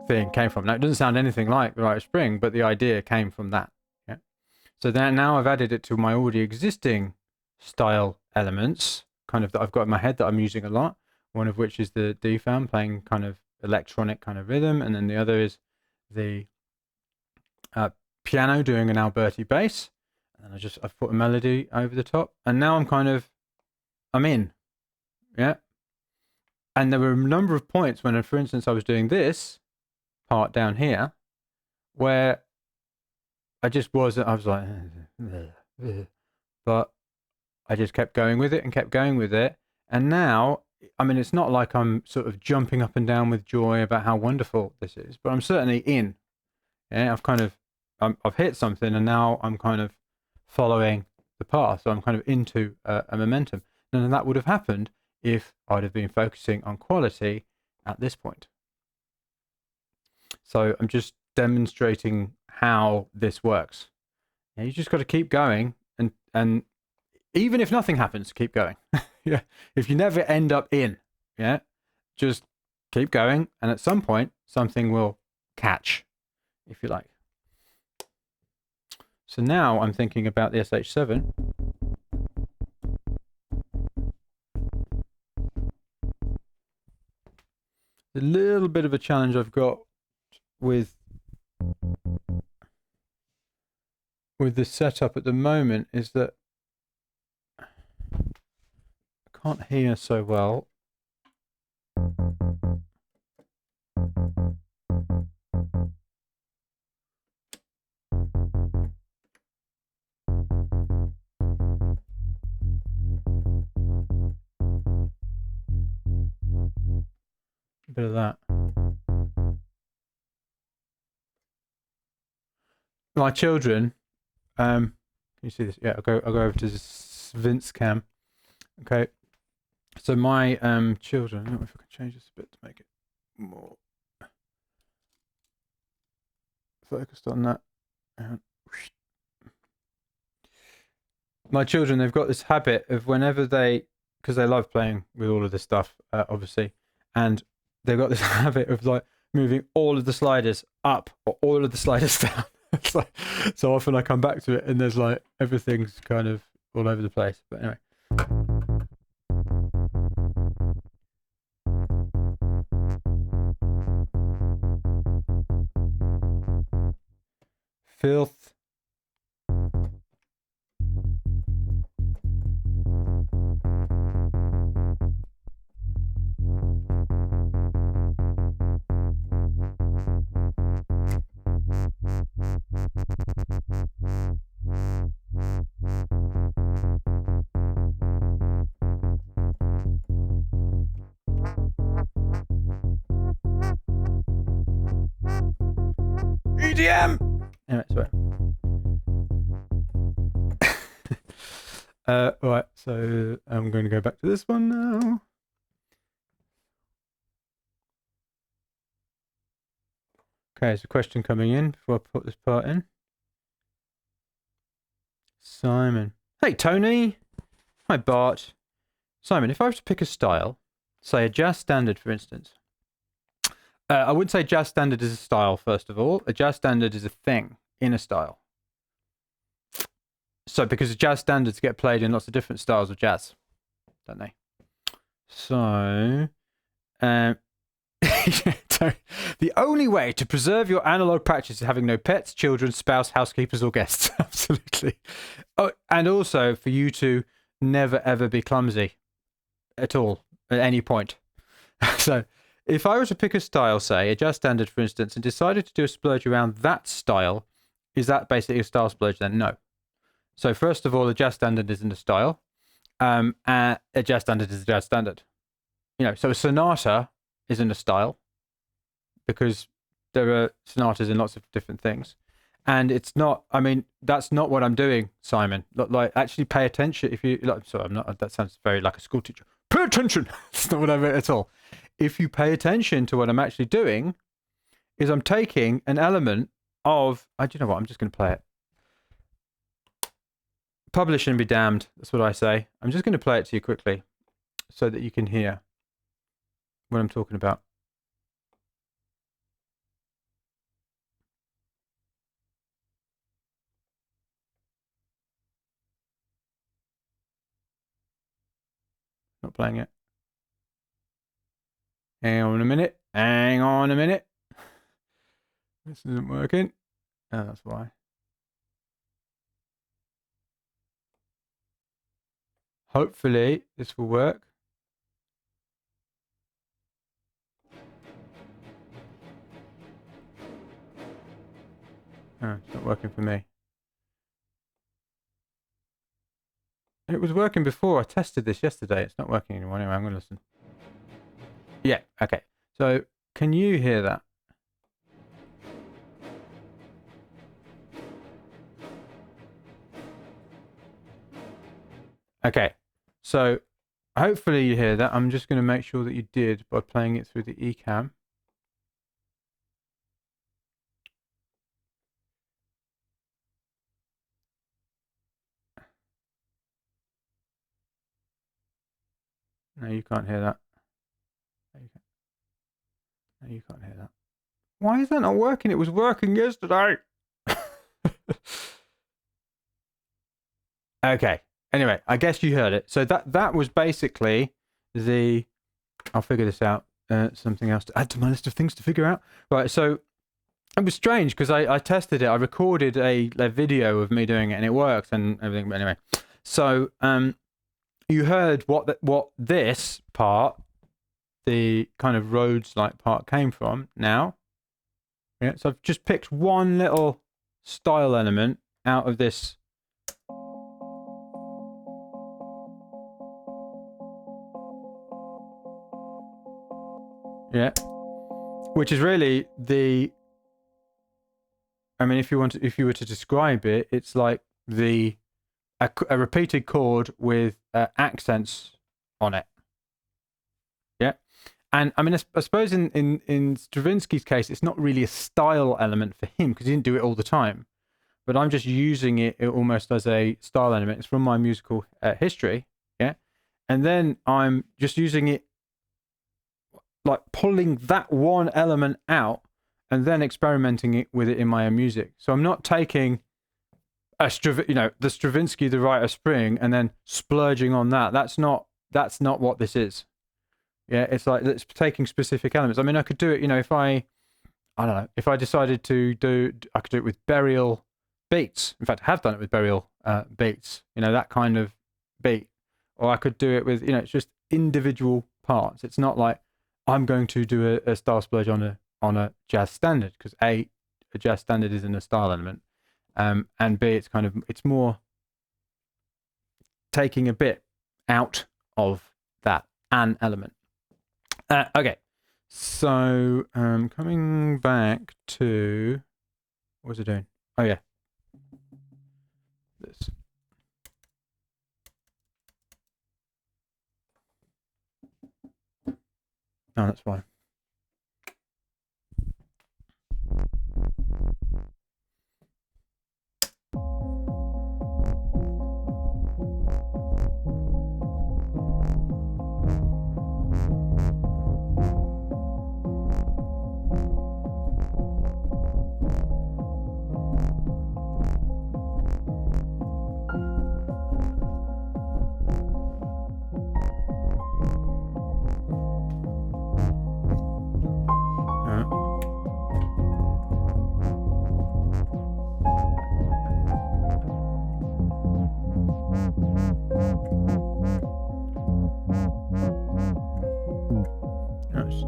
thing came from. Now, it doesn't sound anything like the Rite of Spring, but the idea came from that. Yeah. So then now I've added it to my already existing style elements, kind of that I've got in my head that I'm using a lot. One of which is the DFAM, playing kind of electronic kind of rhythm, and then the other is the piano doing an Alberti bass, and I've put a melody over the top, and now I'm in. Yeah. And there were a number of points when, for instance, I was doing this part down here where I was like, but I just kept going with it and kept going with it. And now, I mean, it's not like I'm sort of jumping up and down with joy about how wonderful this is, but I'm certainly in. Yeah, I've hit something, and now I'm kind of following the path. So I'm kind of into a momentum. And that would have happened if I'd have been focusing on quality at this point. So I'm just demonstrating how this works. Yeah, you just got to keep going, and even if nothing happens, keep going. Yeah, if you never end up in, yeah, just keep going, and at some point something will catch, if you like. So now I'm thinking about the SH7. A little bit of a challenge I've got with the setup at the moment is that I can't hear so well. A bit of that. My children, can you see this? Yeah, I'll go over to this Vince cam. Okay, so my children. I don't know if I can change this a bit to make it more focused on that. My children, they've got this habit of whenever because they love playing with all of this stuff, obviously, and they've got this habit of like moving all of the sliders up or all of the sliders down. It's like, so often I come back to it and there's like everything's kind of all over the place. But anyway. Filth. EDM. Anyway, sorry. Right, so I'm going to go back to this one now. Okay, there's a question coming in before I put this part in. Simon. Hey, Tony. Hi, Bart. Simon, if I was to pick a style, say a jazz standard, for instance, I would say jazz standard is a style, first of all. A jazz standard is a thing in a style. So, because the jazz standards get played in lots of different styles of jazz, don't they? So, the only way to preserve your analog practice is having no pets, children, spouse, housekeepers, or guests. Absolutely. Oh, and also for you to never ever be clumsy at all at any point. So, if I were to pick a style, say a jazz standard, for instance, and decided to do a splurge around that style, is that basically a style splurge? Then no. So first of all, a jazz standard isn't a style. A jazz standard is a jazz standard. So a sonata isn't a style because there are sonatas in lots of different things. And it's not, I mean, that's not what I'm doing, Simon. Like, actually pay attention. If you, like, sorry, I'm not, that sounds very like a school teacher. Pay attention. That's not what I meant at all. If you pay attention to what I'm actually doing, is I'm taking an element of, do you know what? I'm just going to play it. Publish and be damned. That's what I say. I'm just going to play it to you quickly so that you can hear what I'm talking about. playing it. Hang on a minute. Hang on a minute. This isn't working. Oh, that's why. Hopefully this will work. Oh, it's not working for me. It was working before. I tested this yesterday. It's not working anymore. Anyway, I'm going to listen. Yeah, okay. So, can you hear that? Okay. So, hopefully you hear that. I'm just going to make sure that you did by playing it through the eCam. No, you can't hear that. No, you can't hear that. Why is that not working? It was working yesterday. Okay. Anyway, I guess you heard it. So that was basically the... I'll figure this out. Something else to add to my list of things to figure out. Right, so it was strange because I tested it. I recorded a video of me doing it and it worked and everything. But anyway, so you heard what this part, the kind of Rhodes-like part, came from now. Yeah, so I've just picked one little style element out of this. Yeah, which is really the... I mean, if you were to describe it, it's like a repeated chord with accents on it. Yeah, and I mean, I suppose in Stravinsky's case, it's not really a style element for him because he didn't do it all the time. But I'm just using it almost as a style element. It's from my musical history. Yeah, and then I'm just using it, like pulling that one element out and then experimenting with it in my own music. So I'm not taking the Stravinsky, the Rite of Spring, and then splurging on that. That's not what this is. Yeah, it's like it's taking specific elements. I mean, I could do it, if I don't know, if I decided to I could do it with burial beats. In fact, I have done it with burial beats, that kind of beat. Or I could do it with, it's just individual parts. It's not like I'm going to do a style splurge on a jazz standard because a jazz standard isn't a style element, and B, it's more taking a bit out of an element. Okay, so coming back to what was it doing? Oh yeah, this. Oh, that's fine.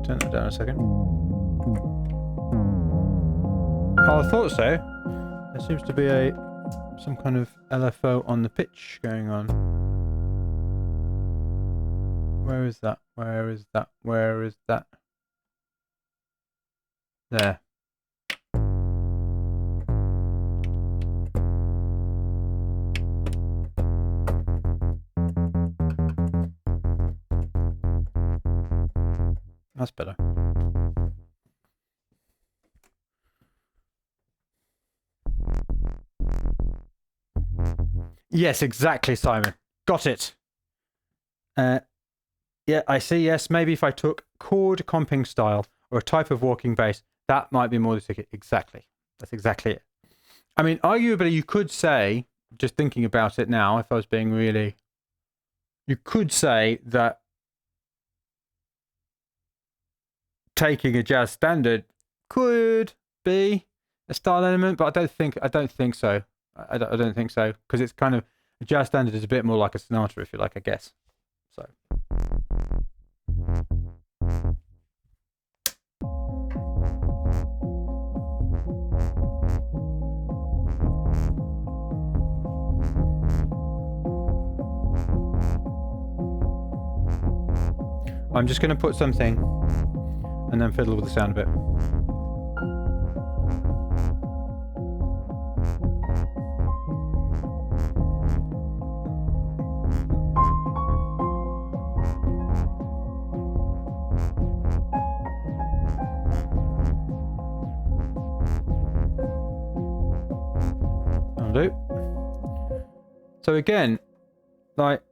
Turn that down a second. Oh, I thought so. There seems to be some kind of LFO on the pitch going on. Where is that? Where is that? Where is that? There. That's better. Yes, exactly, Simon. Got it. Yeah, I see. Yes, maybe if I took chord comping style or a type of walking bass, that might be more the ticket. Exactly. That's exactly it. I mean, arguably, you could say, just thinking about it now, if I was being really, you could say that taking a jazz standard could be a style element, but I don't think so. I don't think so, because it's kind of, a jazz standard is a bit more like a sonata, if you like, I guess. So. I'm just going to put something and then fiddle with the sound a bit. That'll do. So again, like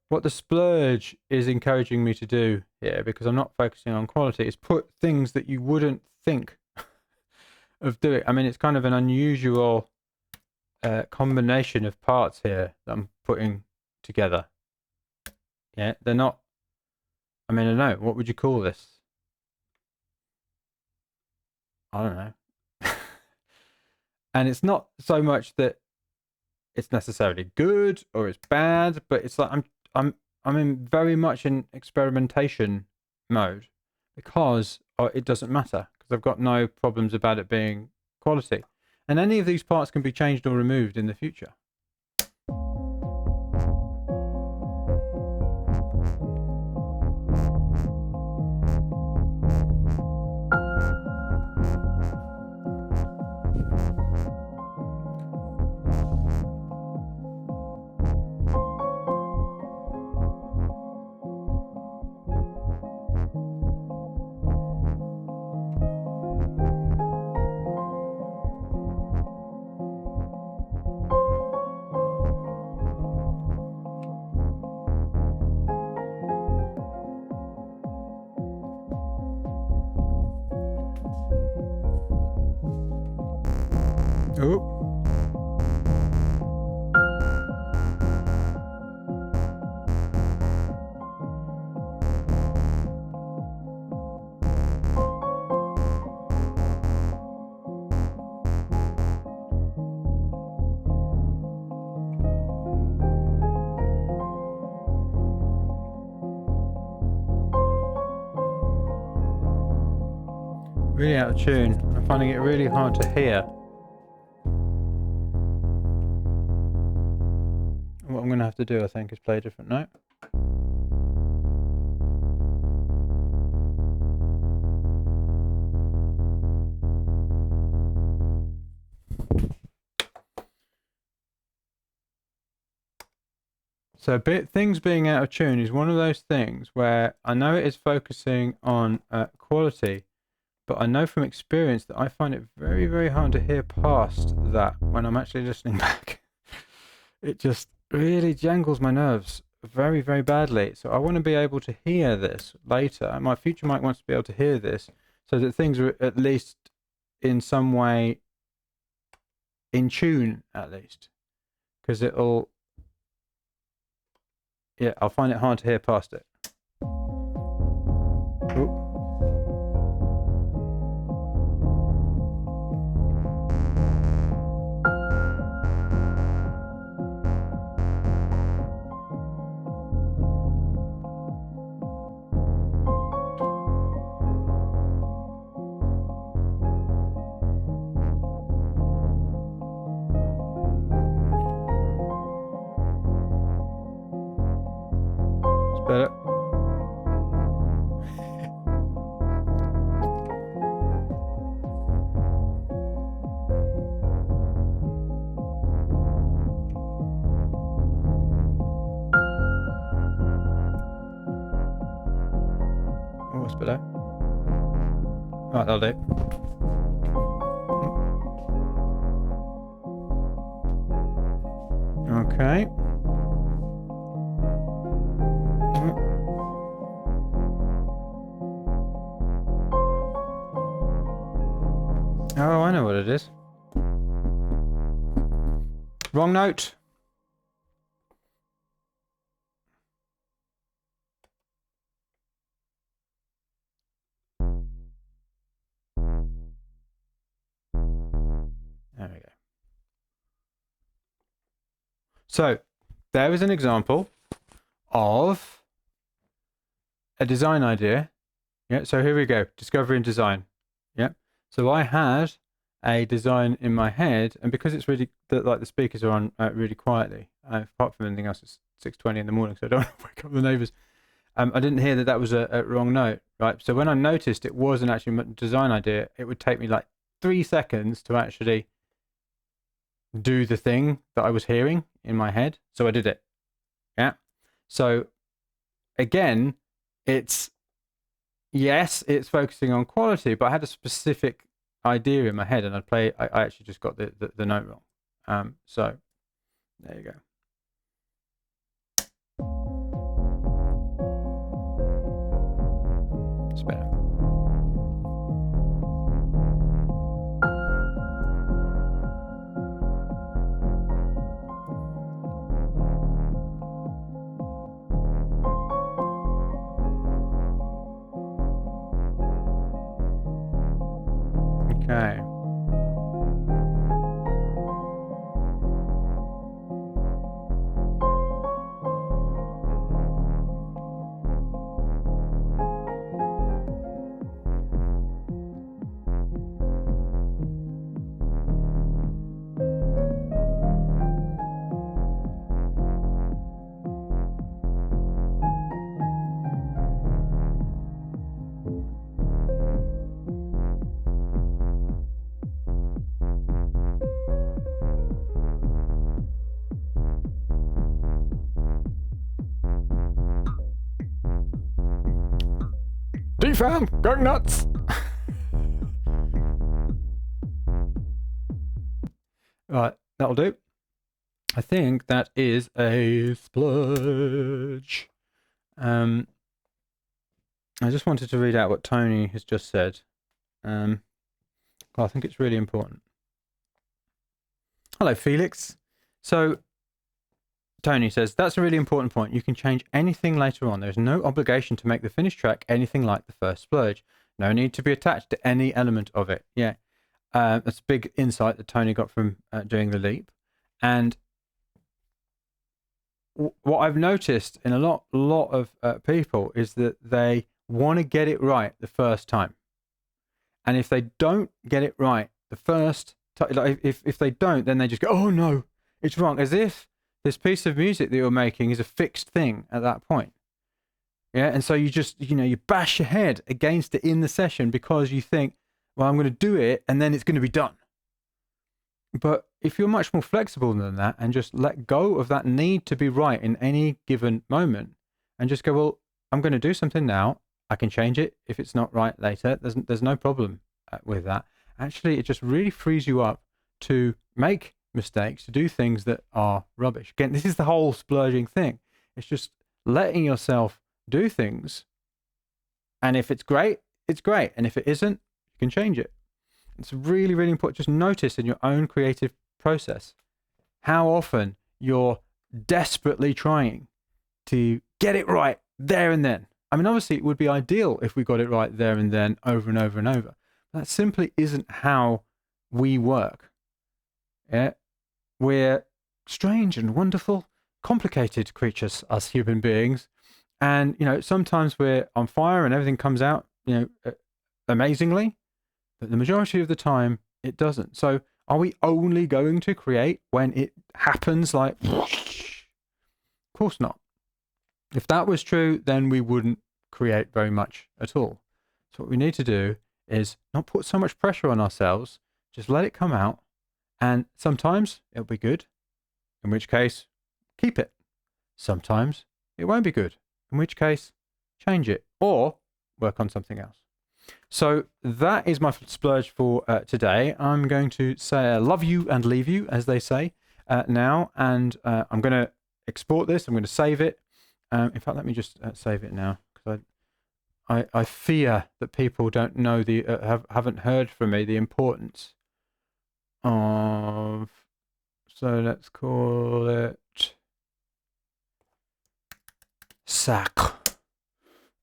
what the Splurge is encouraging me to do here, because I'm not focusing on quality, is put things that you wouldn't think of doing. I mean, it's kind of an unusual combination of parts here that I'm putting together. Yeah, they're not, I mean, I don't know, what would you call this? I don't know. And it's not so much that it's necessarily good or it's bad, but it's like I'm in very much in experimentation mode, because it doesn't matter, because I've got no problems about it being quality, and any of these parts can be changed or removed in the future. Oh. Really out of tune. I'm finding it really hard to hear. What I'm going to have to do, I think, is play a different note. So things being out of tune is one of those things where I know it is focusing on quality, but I know from experience that I find it very, very hard to hear past that when I'm actually listening back. It just really jangles my nerves very, very badly. So I want to be able to hear this later. My future mic wants to be able to hear this, so that things are at least in some way in tune, at least. Because it'll... yeah, I'll find it hard to hear past it. Ooh. It's better. Oh, it's better. Right, that'll do. Okay. Oh, I know what it is. Wrong note. So there is an example of a design idea. Yeah. So here we go. Discovery and design. Yeah. So I had a design in my head, and because it's really like the speakers are on really quietly, apart from anything else, it's 6:20 in the morning, so I don't want to wake up the neighbours. I didn't hear that was a wrong note, right? So when I noticed it wasn't actually a design idea, it would take me like 3 seconds to actually do the thing that I was hearing in my head. So I did it. Yeah. So again, yes, it's focusing on quality, but I had a specific idea in my head, and I actually just got the note wrong. So there you go. It's better. Okay. D-Fam, going nuts! Right, that'll do. I think that is a splurge. I just wanted to read out what Tony has just said. I think it's really important. Hello, Felix. So, Tony says, that's a really important point. You can change anything later on. There's no obligation to make the finished track anything like the first splurge. No need to be attached to any element of it. Yeah. That's a big insight that Tony got from doing the leap. And what I've noticed in a lot of people is that they want to get it right the first time. And if they don't get it right the first time, like if they don't, then they just go, oh no, it's wrong. As if this piece of music that you're making is a fixed thing at that point. Yeah. And so you just, you bash your head against it in the session because you think, well, I'm going to do it and then it's going to be done. But if you're much more flexible than that and just let go of that need to be right in any given moment and just go, well, I'm going to do something now. I can change it if it's not right later. There's no problem with that. Actually, it just really frees you up to make mistakes, to do things that are rubbish. Again, this is the whole splurging thing. It's just letting yourself do things. And if it's great, it's great. And if it isn't, you can change it. It's really, really important. Just notice in your own creative process how often you're desperately trying to get it right there and then. I mean, obviously, it would be ideal if we got it right there and then over and over and over. That simply isn't how we work. Yeah? We're strange and wonderful, complicated creatures, us human beings. And, sometimes we're on fire and everything comes out, amazingly. But the majority of the time, it doesn't. So are we only going to create when it happens like... Of course not. If that was true, then we wouldn't create very much at all. So what we need to do is not put so much pressure on ourselves. Just let it come out. And sometimes it'll be good, in which case, keep it. Sometimes it won't be good, in which case, change it or work on something else. So that is my splurge for today. I'm going to say love you and leave you, as they say now. And I'm going to export this. I'm going to save it. In fact, let me just save it now, because I fear that people don't know haven't heard from me the importance of. So let's call it sacre.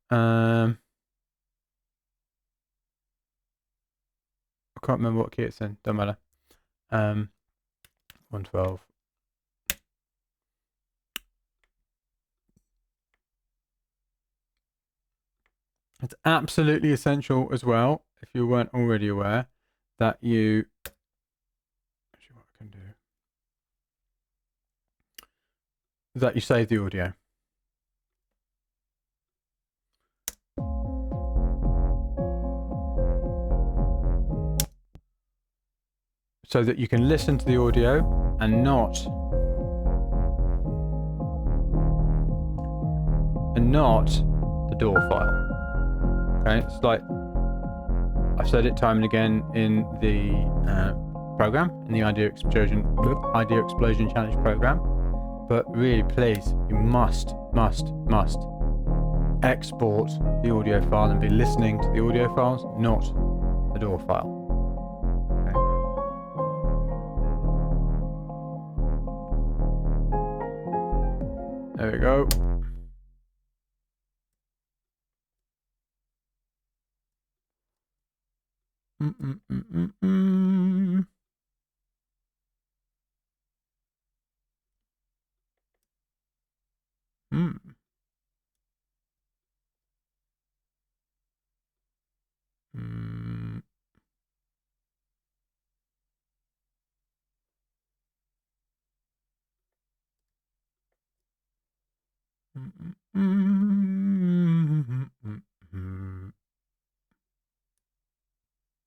I can't remember what key it's in. Don't matter. 112. It's absolutely essential as well, if you weren't already aware, that you, actually what I can do, that you save the audio. So that you can listen to the audio and not the DAW file. Okay, it's like I've said it time and again in the program, in the Idea Explosion Challenge program. But really, please, you must export the audio file and be listening to the audio files, not the DAW file. Okay. There we go.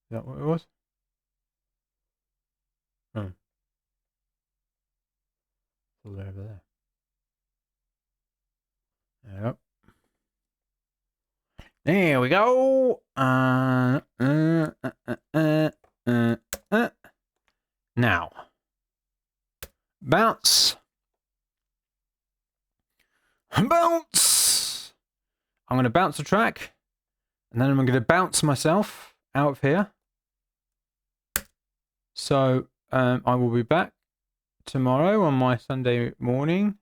Is that what it was? Oh. It's all over there. Yep. There we go. Now, bounce. Bounce. I'm going to bounce the track, and then I'm going to bounce myself out of here. So I will be back tomorrow on my Sunday morning,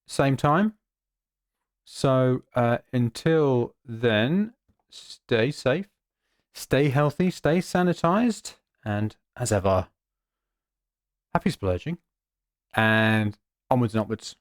same time. So until then, stay safe, stay healthy, stay sanitized, and as ever, happy splurging, and onwards and upwards.